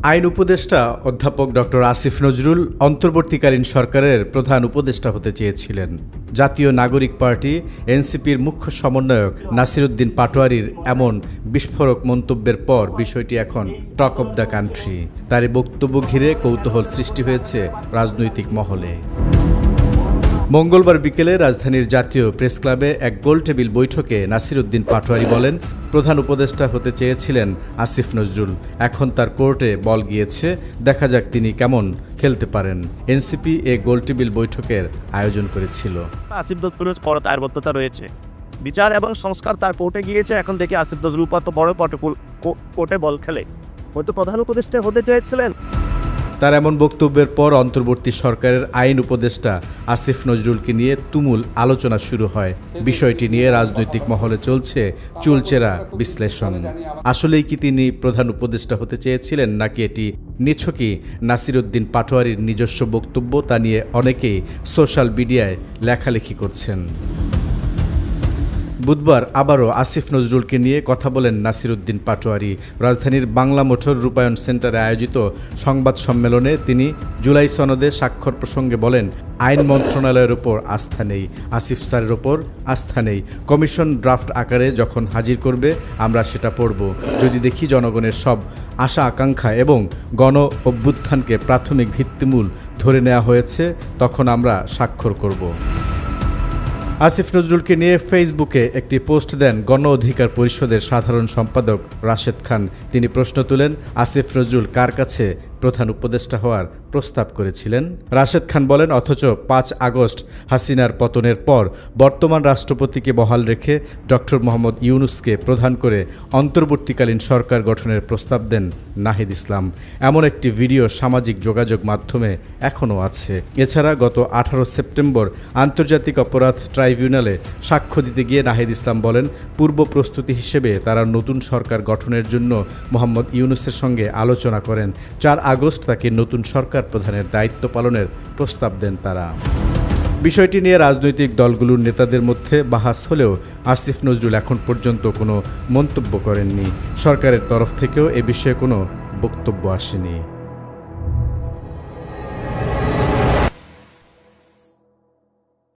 আইন উপদেষ্টা অধ্যাপক ডক্টর আসিফ নজরুল অন্তর্বর্তীকালীন সরকারের প্রধান উপদেষ্টা হতে চেয়েছিলেন। জাতীয় নাগরিক পার্টি এনসিপির মুখ্য সমন্বয়ক নাসিরউদ্দিন পাটোয়ারীর এমন বিস্ফোরক মন্তব্যের পর বিষয়টি এখন টক অব দ্য কান্ট্রি। তার এই বক্তব্য ঘিরে কৌতূহল সৃষ্টি হয়েছে রাজনৈতিক মহলে। মঙ্গলবার বিকেলে রাজধানীর জাতীয় প্রেস ক্লাবে এক গোলটেবিল বৈঠকে নাসিরউদ্দিন পাটোয়ারী বলেন, প্রধান উপদেষ্টা হতে চেয়েছিলেন আসিফ নজরুল, এখন তার কোর্টে বল গিয়েছে, দেখা যাক তিনি কেমন খেলতে পারেন। এনসিপি এ গোলটেবিল বৈঠকের আয়োজন করেছিল। আসিফ নজরুলের দায়বদ্ধতা রয়েছে, বিচার এবং সংস্কার তার কোর্টে গিয়েছে, এখন দেখি আসিফ নজরুল কত বড় কোর্টে বল খেলে। হয়তো প্রধান উপদেষ্টা হতে চেয়েছিলেন। তার এমন বক্তব্যের পর অন্তর্বর্তী সরকারের আইন উপদেষ্টা আসিফ নজরুলকে নিয়ে তুমুল আলোচনা শুরু হয়। বিষয়টি নিয়ে রাজনৈতিক মহলে চলছে চুলচেরা বিশ্লেষণ। আসলেই কি তিনি প্রধান উপদেষ্টা হতে চেয়েছিলেন, নাকি এটি নিছকই নাসিরউদ্দিন পাটোয়ারীর নিজস্ব বক্তব্য, তা নিয়ে অনেকেই সোশ্যাল মিডিয়ায় লেখালেখি করছেন। বুধবার আবারও আসিফ নজরুলকে নিয়ে কথা বলেন নাসিরউদ্দিন পাটোয়ারী। রাজধানীর বাংলা মোটর রূপায়ণ সেন্টারে আয়োজিত সংবাদ সম্মেলনে তিনি জুলাই সনদে স্বাক্ষর প্রসঙ্গে বলেন, আইন মন্ত্রণালয়ের ওপর আস্থা নেই, আসিফ স্যারের ওপর আস্থা নেই। কমিশন ড্রাফট আকারে যখন হাজির করবে আমরা সেটা পড়ব। যদি দেখি জনগণের সব আশা আকাঙ্ক্ষা এবং গণ অভ্যুত্থানকে প্রাথমিক ভিত্তিমূল ধরে নেওয়া হয়েছে, তখন আমরা স্বাক্ষর করব। আসিফ নজরুলকে নিয়ে ফেসবুকে একটি পোস্ট দেন গণ অধিকার পরিষদের সাধারণ সম্পাদক রাশেদ খান। তিনি প্রশ্ন তুলেন, আসিফ নজরুল কার কাছে প্রধান উপদেষ্টা হওয়ার প্রস্তাব করেছিলেন? রাশেদ খান বলেন, অথচ ৫ আগস্ট হাসিনার পতনের পর বর্তমান রাষ্ট্রপতিকে বহাল রেখে ডক্টর মোহাম্মদ ইউনূসকে প্রধান করে অন্তর্বর্তীকালীন সরকার গঠনের প্রস্তাব দেন নাহিদ ইসলাম। এমন একটি ভিডিও সামাজিক যোগাযোগ মাধ্যমে এখনও আছে। এছাড়া গত 18 সেপ্টেম্বর আন্তর্জাতিক অপরাধ ট্রাইব্যুনালে সাক্ষ্য দিতে গিয়ে নাহিদ ইসলাম বলেন, পূর্ব প্রস্তুতি হিসেবে তারা নতুন সরকার গঠনের জন্য মোহাম্মদ ইউনূসের সঙ্গে আলোচনা করেন। ৪ আগস্ট তাকে নতুন সরকার প্রধানের দায়িত্ব পালনের প্রস্তাব দেন তারা। বিষয়টি নিয়ে রাজনৈতিক দলগুলোর নেতাদের মধ্যে বাহাস হলেও আসিফ নজরুল এখন পর্যন্ত কোনো মন্তব্য করেননি। সরকারের তরফ থেকেও এ বিষয়ে কোনো বক্তব্য আসেনি।